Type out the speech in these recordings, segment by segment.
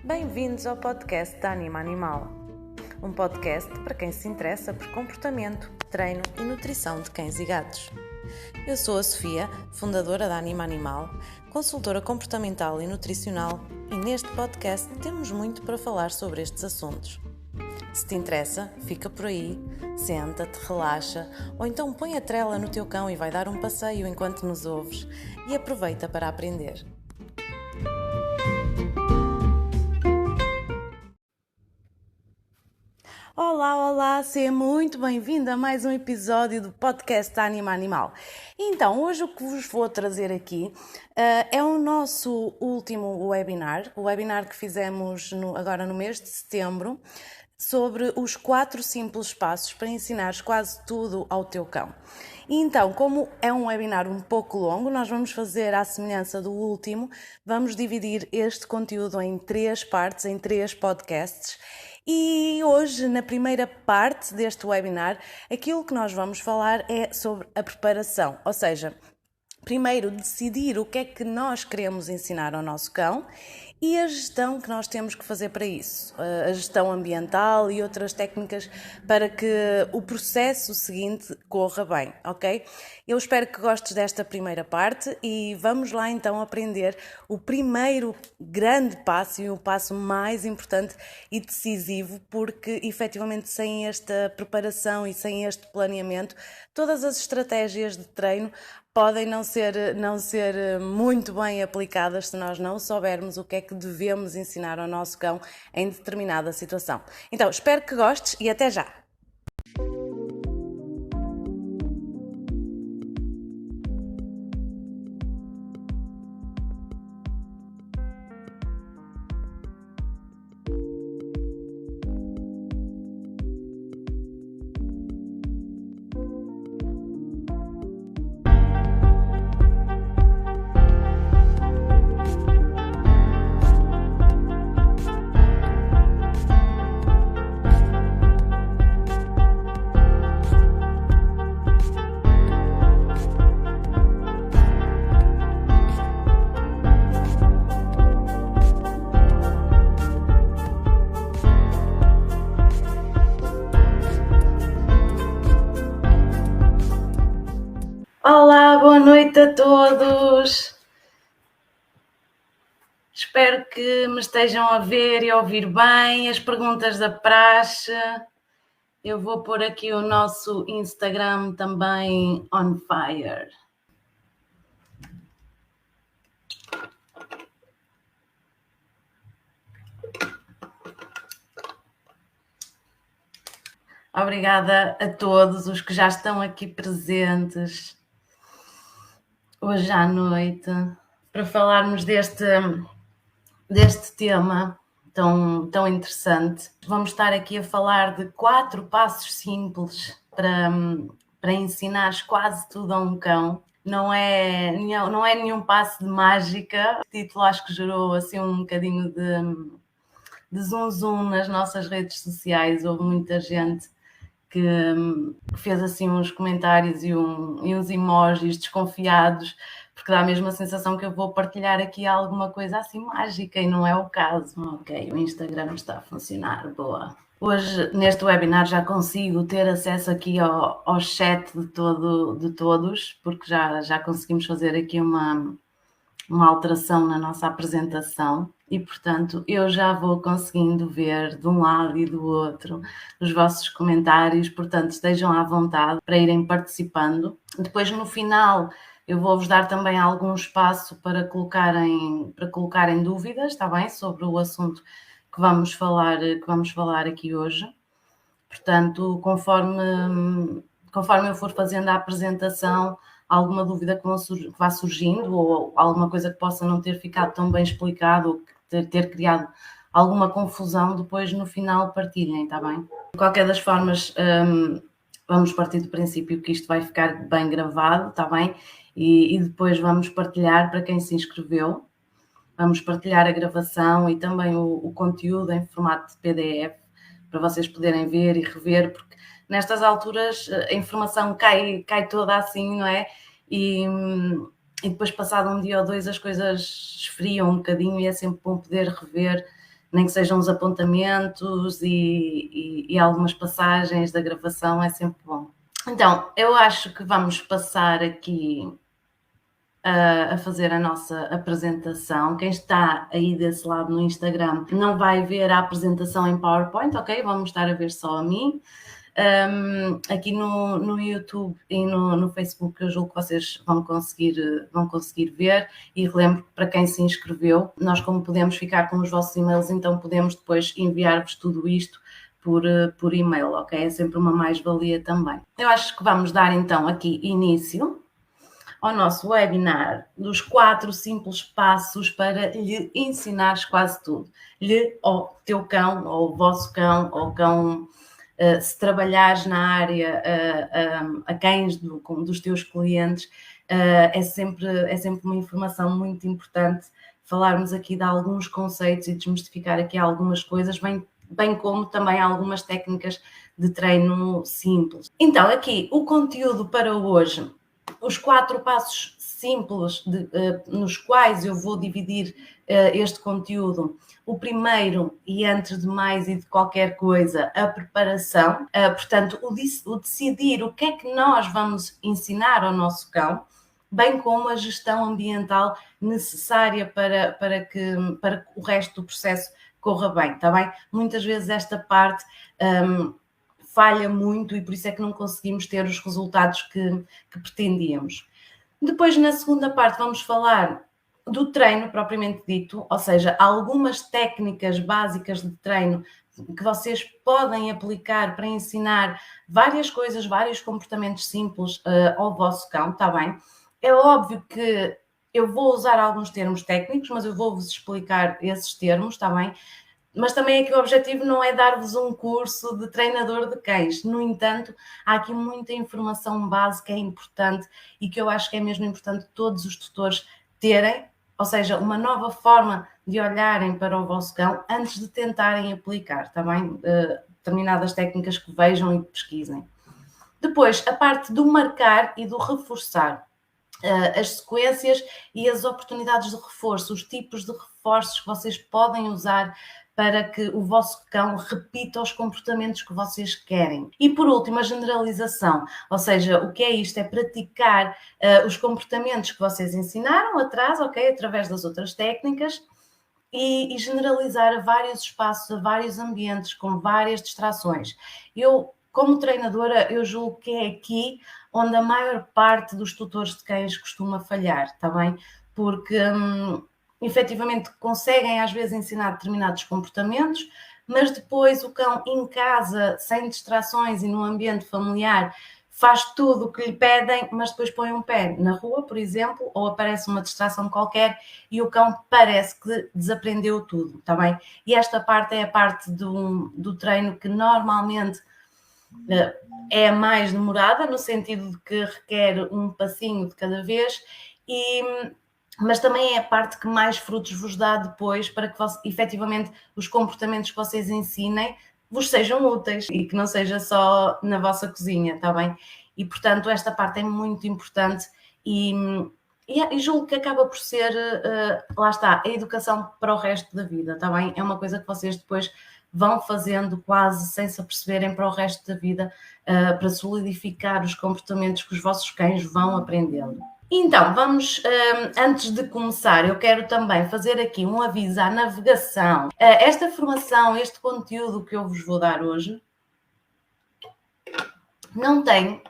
Bem-vindos ao podcast da Anima Animal, um podcast para quem se interessa por comportamento, treino e nutrição de cães e gatos. Eu sou a Sofia, fundadora da Anima Animal, consultora comportamental e nutricional, e neste podcast temos muito para falar sobre estes assuntos. Se te interessa, fica por aí, senta-te, relaxa, ou então põe a trela no teu cão e vai dar um passeio enquanto nos ouves e aproveita para aprender. Olá, seja muito bem-vindo a mais um episódio do podcast da Anima Animal. Então, hoje o que vos vou trazer aqui é o nosso último webinar, o webinar que fizemos agora no mês de setembro, sobre os 4 simples passos para ensinares quase tudo ao teu cão. E então, como é um webinar um pouco longo, nós vamos fazer à semelhança do último, vamos dividir este conteúdo em 3 partes, em 3 podcasts. E hoje, na primeira parte deste webinar, aquilo que nós vamos falar é sobre a preparação, ou seja, primeiro decidir o que é que nós queremos ensinar ao nosso cão e a gestão que nós temos que fazer para isso, a gestão ambiental e outras técnicas para que o processo seguinte corra bem, ok? Eu espero que gostes desta primeira parte e vamos lá então aprender o primeiro grande passo e o passo mais importante e decisivo, porque efetivamente sem esta preparação e sem este planeamento, todas as estratégias de treino podem não ser muito bem aplicadas se nós não soubermos o que é que devemos ensinar ao nosso cão em determinada situação. Então, espero que gostes e até já! Olá, boa noite a todos! Espero que me estejam a ver e a ouvir bem. As perguntas da praxe. Eu vou pôr aqui o nosso Instagram também on fire. Obrigada a todos os que já estão aqui presentes hoje à noite para falarmos deste tema tão interessante. Vamos estar aqui a falar de 4 passos simples para ensinares quase tudo a um cão. Não é nenhum passo de mágica. O título acho que gerou assim um bocadinho de zoom nas nossas redes sociais. Houve muita gente que fez assim uns comentários e uns emojis desconfiados, porque dá mesmo a sensação que eu vou partilhar aqui alguma coisa assim mágica e não é o caso. Ok, o Instagram está a funcionar, boa. Hoje, neste webinar, já consigo ter acesso aqui ao chat de todos, porque já conseguimos fazer aqui uma alteração na nossa apresentação e, portanto, eu já vou conseguindo ver de um lado e do outro os vossos comentários, portanto, estejam à vontade para irem participando. Depois, no final, eu vou-vos dar também algum espaço para colocarem dúvidas, está bem? Sobre o assunto que vamos falar aqui hoje. Portanto, conforme eu for fazendo a apresentação, alguma dúvida que vá surgindo ou alguma coisa que possa não ter ficado tão bem explicado ou ter criado alguma confusão, depois no final partilhem, está bem? De qualquer das formas, vamos partir do princípio que isto vai ficar bem gravado, está bem? E depois vamos partilhar para quem se inscreveu, vamos partilhar a gravação e também o conteúdo em formato de PDF para vocês poderem ver e rever, porque nestas alturas a informação cai toda assim, não é? E depois, passado um dia ou dois, as coisas esfriam um bocadinho e é sempre bom poder rever nem que sejam os apontamentos e algumas passagens da gravação, é sempre bom. Então, eu acho que vamos passar aqui a fazer a nossa apresentação. Quem está aí desse lado no Instagram não vai ver a apresentação em PowerPoint, ok? Vamos estar a ver só a mim. Aqui no YouTube e no Facebook eu julgo que vocês vão conseguir ver, e relembro que para quem se inscreveu, nós como podemos ficar com os vossos e-mails, então podemos depois enviar-vos tudo isto por e-mail, ok? É sempre uma mais-valia também. Eu acho que vamos dar então aqui início ao nosso webinar dos 4 simples passos para lhe ensinares quase tudo. Lhe, ou teu cão, ou o vosso cão, ou cão, se trabalhares na área a cães dos teus clientes, é sempre uma informação muito importante falarmos aqui de alguns conceitos e desmistificar aqui algumas coisas, bem como também algumas técnicas de treino simples. Então, aqui o conteúdo para hoje, os 4 passos simples nos quais eu vou dividir este conteúdo. O primeiro, e antes de mais e de qualquer coisa, a preparação. Portanto, o decidir o que é que nós vamos ensinar ao nosso cão, bem como a gestão ambiental necessária para que o resto do processo corra bem, está bem? Muitas vezes esta parte falha muito e por isso é que não conseguimos ter os resultados que pretendíamos. Depois, na segunda parte, vamos falar do treino propriamente dito, ou seja, algumas técnicas básicas de treino que vocês podem aplicar para ensinar várias coisas, vários comportamentos simples ao vosso cão, está bem? É óbvio que eu vou usar alguns termos técnicos, mas eu vou-vos explicar esses termos, está bem? Mas também aqui o objetivo não é dar-vos um curso de treinador de cães. No entanto, há aqui muita informação base que é importante e que eu acho que é mesmo importante todos os tutores terem, ou seja, uma nova forma de olharem para o vosso cão antes de tentarem aplicar, também determinadas técnicas que vejam e pesquisem. Depois, a parte do marcar e do reforçar. As sequências e as oportunidades de reforço, os tipos de reforços que vocês podem usar para que o vosso cão repita os comportamentos que vocês querem. E por último, a generalização, ou seja, o que é isto? É praticar os comportamentos que vocês ensinaram atrás, ok? Através das outras técnicas, e generalizar a vários espaços, a vários ambientes, com várias distrações. Eu, como treinadora, eu julgo que é aqui onde a maior parte dos tutores de cães costuma falhar, está bem? Porque efetivamente conseguem às vezes ensinar determinados comportamentos, mas depois o cão em casa, sem distrações e no ambiente familiar, faz tudo o que lhe pedem, mas depois põe um pé na rua, por exemplo, ou aparece uma distração qualquer e o cão parece que desaprendeu tudo, está bem? E esta parte é a parte do treino que normalmente é mais demorada, no sentido de que requer um passinho de cada vez, mas também é a parte que mais frutos vos dá depois para que efetivamente os comportamentos que vocês ensinem vos sejam úteis e que não seja só na vossa cozinha, está bem? E portanto esta parte é muito importante e julgo que acaba por ser, lá está, a educação para o resto da vida, está bem? É uma coisa que vocês depois vão fazendo quase sem se aperceberem para o resto da vida, para solidificar os comportamentos que os vossos cães vão aprendendo. Então, vamos, antes de começar, eu quero também fazer aqui um aviso à navegação. Esta formação, este conteúdo que eu vos vou dar hoje, não tem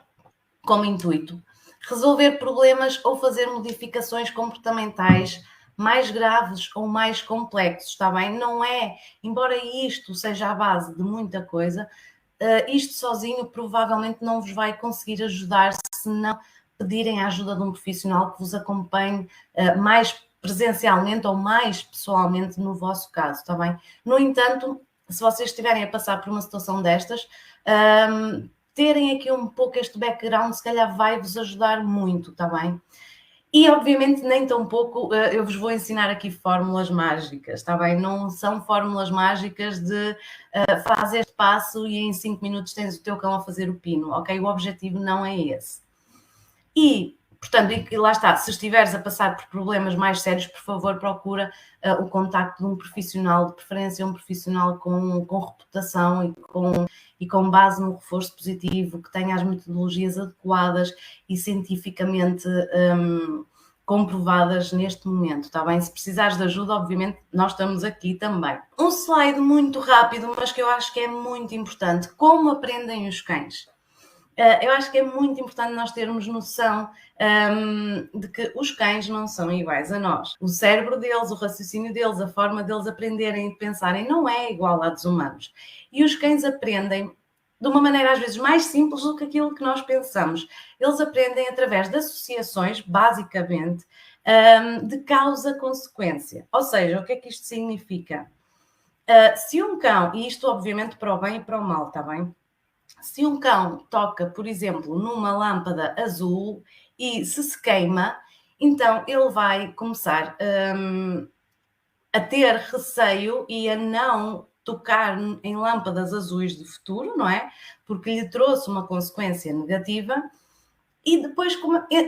como intuito resolver problemas ou fazer modificações comportamentais mais graves ou mais complexos, está bem? Não é, embora isto seja a base de muita coisa, isto sozinho provavelmente não vos vai conseguir ajudar se não pedirem a ajuda de um profissional que vos acompanhe mais presencialmente ou mais pessoalmente no vosso caso, está bem? No entanto, se vocês estiverem a passar por uma situação destas, terem aqui um pouco este background, se calhar vai-vos ajudar muito, está bem? E, obviamente, nem tão pouco eu vos vou ensinar aqui fórmulas mágicas, está bem? Não são fórmulas mágicas de faz este passo e em 5 minutos tens o teu cão a fazer o pino, ok? O objetivo não é esse. E Portanto, e lá está, se estiveres a passar por problemas mais sérios, por favor, procura o contacto de um profissional, de preferência um profissional com reputação e com base no reforço positivo, que tenha as metodologias adequadas e cientificamente comprovadas neste momento, está bem? Se precisares de ajuda, obviamente, nós estamos aqui também. Um slide muito rápido, mas que eu acho que é muito importante. Como aprendem os cães? Eu acho que é muito importante nós termos noção de que os cães não são iguais a nós. O cérebro deles, o raciocínio deles, a forma deles aprenderem e pensarem não é igual à dos humanos. E os cães aprendem de uma maneira às vezes mais simples do que aquilo que nós pensamos. Eles aprendem através de associações, basicamente, de causa-consequência. Ou seja, o que é que isto significa? Se um cão, e isto obviamente para o bem e para o mal, está bem? Se um cão toca, por exemplo, numa lâmpada azul e se queima, então ele vai começar a ter receio e a não tocar em lâmpadas azuis de futuro, não é? Porque lhe trouxe uma consequência negativa. E depois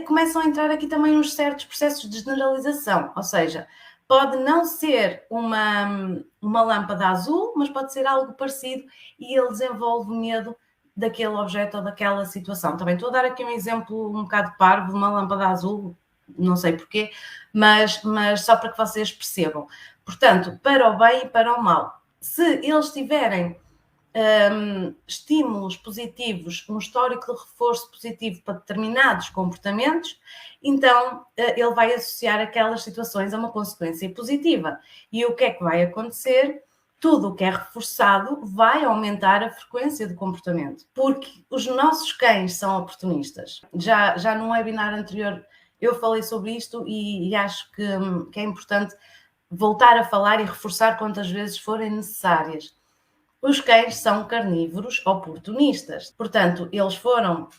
começam a entrar aqui também uns certos processos de generalização, ou seja, pode não ser uma lâmpada azul, mas pode ser algo parecido e ele desenvolve medo daquele objeto ou daquela situação. Também estou a dar aqui um exemplo um bocado parvo de uma lâmpada azul, não sei porquê, mas só para que vocês percebam. Portanto, para o bem e para o mal. Se eles tiverem estímulos positivos, um histórico de reforço positivo para determinados comportamentos, então ele vai associar aquelas situações a uma consequência positiva. E o que é que vai acontecer? Tudo o que é reforçado vai aumentar a frequência de comportamento, porque os nossos cães são oportunistas. Já num webinar anterior eu falei sobre isto e acho que é importante voltar a falar e reforçar quantas vezes forem necessárias. Os cães são carnívoros oportunistas, portanto, eles foram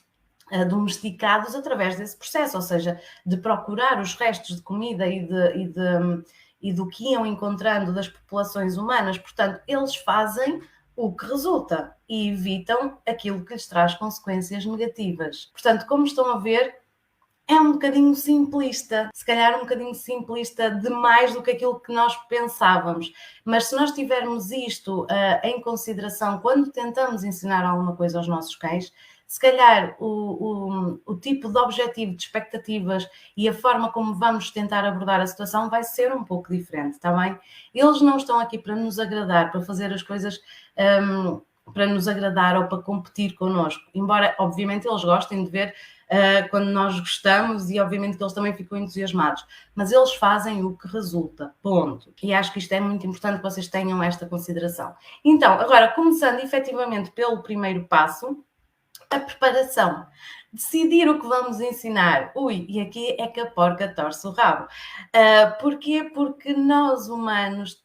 domesticados através desse processo, ou seja, de procurar os restos de comida e do que iam encontrando das populações humanas. Portanto, eles fazem o que resulta e evitam aquilo que lhes traz consequências negativas. Portanto, como estão a ver, é um bocadinho simplista, se calhar um bocadinho simplista demais do que aquilo que nós pensávamos. Mas se nós tivermos isto em consideração quando tentamos ensinar alguma coisa aos nossos cães, se calhar o tipo de objetivo, de expectativas e a forma como vamos tentar abordar a situação vai ser um pouco diferente, está bem? Eles não estão aqui para nos agradar, para fazer as coisas para nos agradar ou para competir connosco, embora obviamente eles gostem de ver quando nós gostamos e obviamente que eles também ficam entusiasmados, mas eles fazem o que resulta, ponto. E acho que isto é muito importante que vocês tenham esta consideração. Então, agora, começando efetivamente pelo primeiro passo, a preparação. Decidir o que vamos ensinar. Ui, e aqui é que a porca torce o rabo. Porquê? Porque nós humanos,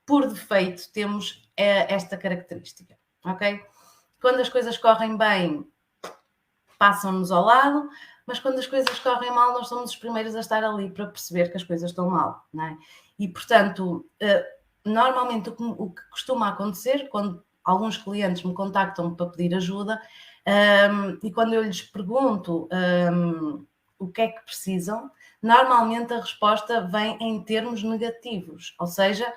por defeito, temos esta característica, ok? Quando as coisas correm bem, passam-nos ao lado, mas quando as coisas correm mal, nós somos os primeiros a estar ali para perceber que as coisas estão mal, não é? E, portanto, normalmente o que costuma acontecer, quando alguns clientes me contactam para pedir ajuda, e quando eu lhes pergunto o que é que precisam, normalmente a resposta vem em termos negativos, ou seja,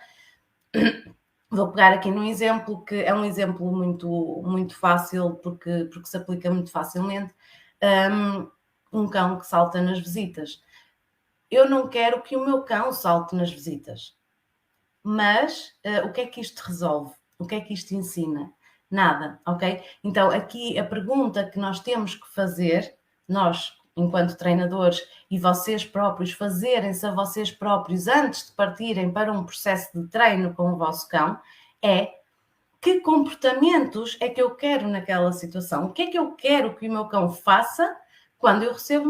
vou pegar aqui num exemplo que é um exemplo muito fácil porque se aplica muito facilmente. Um cão que salta nas visitas. Eu não quero que o meu cão salte nas visitas. Mas o que é que isto resolve? O que é que isto ensina? Nada, ok? Então aqui a pergunta que nós temos que fazer, nós enquanto treinadores e vocês próprios fazerem-se a vocês próprios antes de partirem para um processo de treino com o vosso cão, é que comportamentos é que eu quero naquela situação? O que é que eu quero que o meu cão faça quando eu recebo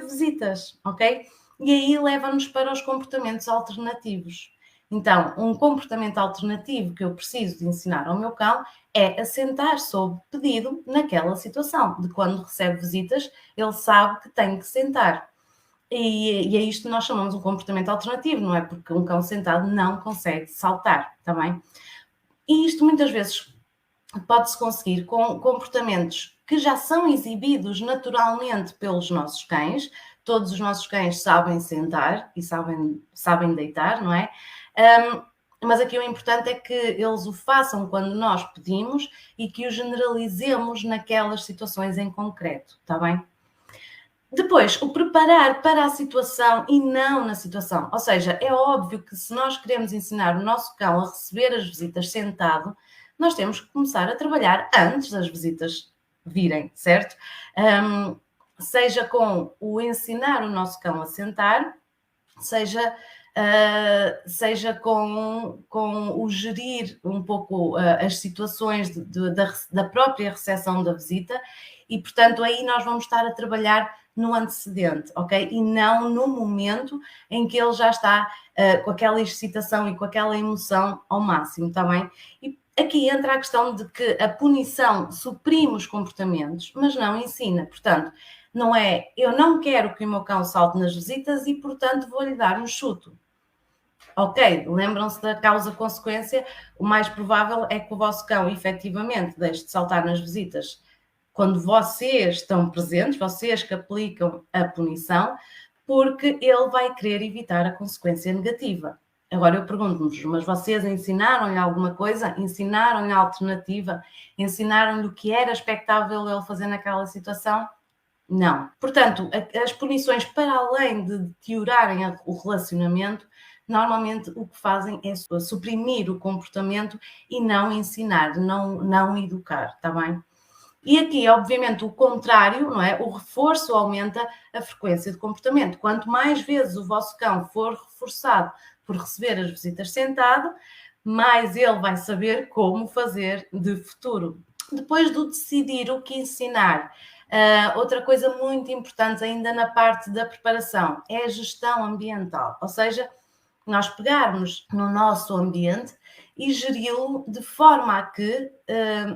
visitas, ok? E aí leva-nos para os comportamentos alternativos. Então, um comportamento alternativo que eu preciso de ensinar ao meu cão é assentar sob pedido naquela situação, de quando recebe visitas, ele sabe que tem que sentar. E é isto que nós chamamos de um comportamento alternativo, não é? Porque um cão sentado não consegue saltar, está bem? E isto muitas vezes pode-se conseguir com comportamentos que já são exibidos naturalmente pelos nossos cães. Todos os nossos cães sabem sentar e sabem deitar, não é? Mas aqui o importante é que eles o façam quando nós pedimos e que o generalizemos naquelas situações em concreto, está bem? Depois, o preparar para a situação e não na situação. Ou seja, é óbvio que se nós queremos ensinar o nosso cão a receber as visitas sentado, nós temos que começar a trabalhar antes das visitas virem, certo? Seja com o ensinar o nosso cão a sentar, seja com o gerir um pouco as situações da própria recepção da visita e, portanto, aí nós vamos estar a trabalhar no antecedente, ok? E não no momento em que ele já está com aquela excitação e com aquela emoção ao máximo, está bem? E aqui entra a questão de que a punição suprime os comportamentos, mas não ensina. Portanto, não é, eu não quero que o meu cão salte nas visitas e, portanto, vou-lhe dar um chuto. Ok, lembram-se da causa-consequência, o mais provável é que o vosso cão efetivamente deixe de saltar nas visitas quando vocês estão presentes, vocês que aplicam a punição, porque ele vai querer evitar a consequência negativa. Agora eu pergunto-vos, mas vocês ensinaram-lhe alguma coisa? Ensinaram-lhe a alternativa? Ensinaram-lhe o que era expectável ele fazer naquela situação? Não. Portanto, as punições, para além de deteriorarem o relacionamento, normalmente o que fazem é suprimir o comportamento e não ensinar, não educar, está bem? E aqui, obviamente, o contrário, não é? O reforço aumenta a frequência de comportamento. Quanto mais vezes o vosso cão for reforçado por receber as visitas sentado, mais ele vai saber como fazer de futuro. Depois de decidir o que ensinar, outra coisa muito importante ainda na parte da preparação é a gestão ambiental, ou seja, nós pegarmos no nosso ambiente e geri-lo de forma a que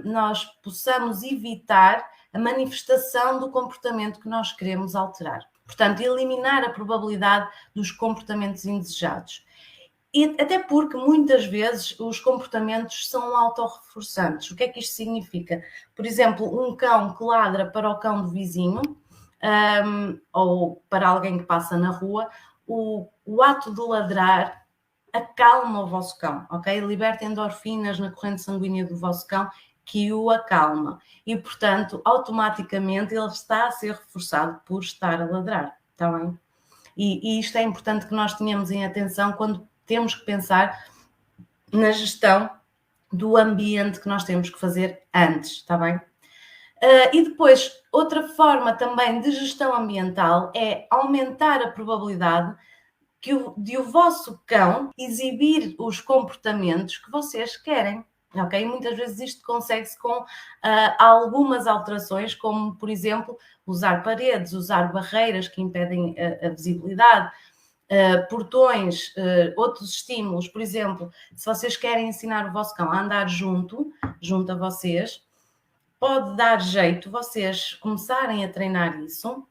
nós possamos evitar a manifestação do comportamento que nós queremos alterar. Portanto, eliminar a probabilidade dos comportamentos indesejados. E até porque muitas vezes os comportamentos são autorreforçantes. O que é que isto significa? Por exemplo, um cão que ladra para o cão do vizinho ou para alguém que passa na rua, o ato de ladrar acalma o vosso cão, ok? Liberta endorfinas na corrente sanguínea do vosso cão que o acalma e, portanto, automaticamente ele está a ser reforçado por estar a ladrar, está bem? E isto é importante que nós tenhamos em atenção quando temos que pensar na gestão do ambiente que nós temos que fazer antes, está bem? E depois, outra forma também de gestão ambiental é aumentar a probabilidade de o vosso cão exibir os comportamentos que vocês querem. Ok? Muitas vezes isto consegue-se com algumas alterações, como, por exemplo, usar paredes, usar barreiras que impedem a visibilidade, portões, outros estímulos. Por exemplo, se vocês querem ensinar o vosso cão a andar junto a vocês, pode dar jeito vocês começarem a treinar isso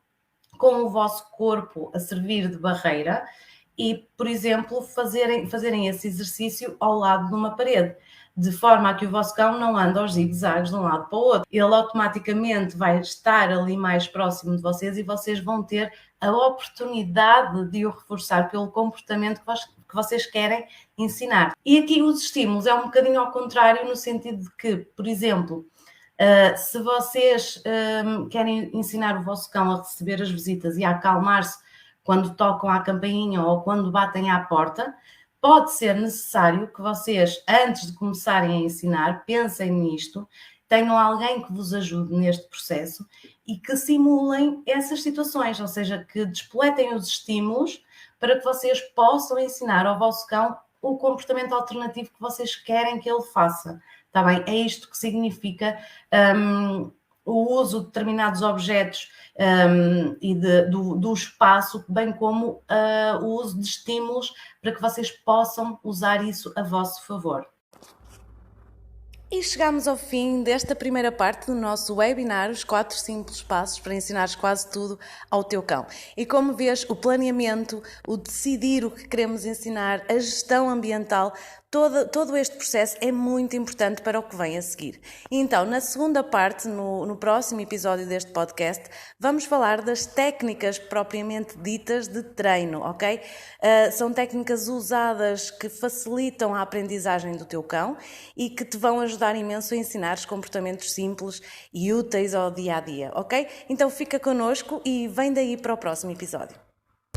com o vosso corpo a servir de barreira e, por exemplo, fazerem esse exercício ao lado de uma parede, de forma a que o vosso cão não ande aos zigue-zagues de um lado para o outro. Ele automaticamente vai estar ali mais próximo de vocês e vocês vão ter a oportunidade de o reforçar pelo comportamento que vocês querem ensinar. E aqui os estímulos é um bocadinho ao contrário, no sentido de que, por exemplo, se vocês querem ensinar o vosso cão a receber as visitas e a acalmar-se quando tocam à campainha ou quando batem à porta, pode ser necessário que vocês, antes de começarem a ensinar, pensem nisto, tenham alguém que vos ajude neste processo e que simulem essas situações, ou seja, que despoletem os estímulos para que vocês possam ensinar ao vosso cão o comportamento alternativo que vocês querem que ele faça. Está bem? É isto que significa o uso de determinados objetos e do espaço, bem como o uso de estímulos para que vocês possam usar isso a vosso favor. E chegamos ao fim desta primeira parte do nosso webinar, os 4 simples passos para ensinares quase tudo ao teu cão. E como vês, o planeamento, o decidir o que queremos ensinar, a gestão ambiental, todo este processo é muito importante para o que vem a seguir. Então, na segunda parte, no próximo episódio deste podcast, vamos falar das técnicas propriamente ditas de treino, ok? São técnicas usadas que facilitam a aprendizagem do teu cão e que te vão ajudar imenso a ensinar comportamentos simples e úteis ao dia a dia, ok? Então fica connosco e vem daí para o próximo episódio.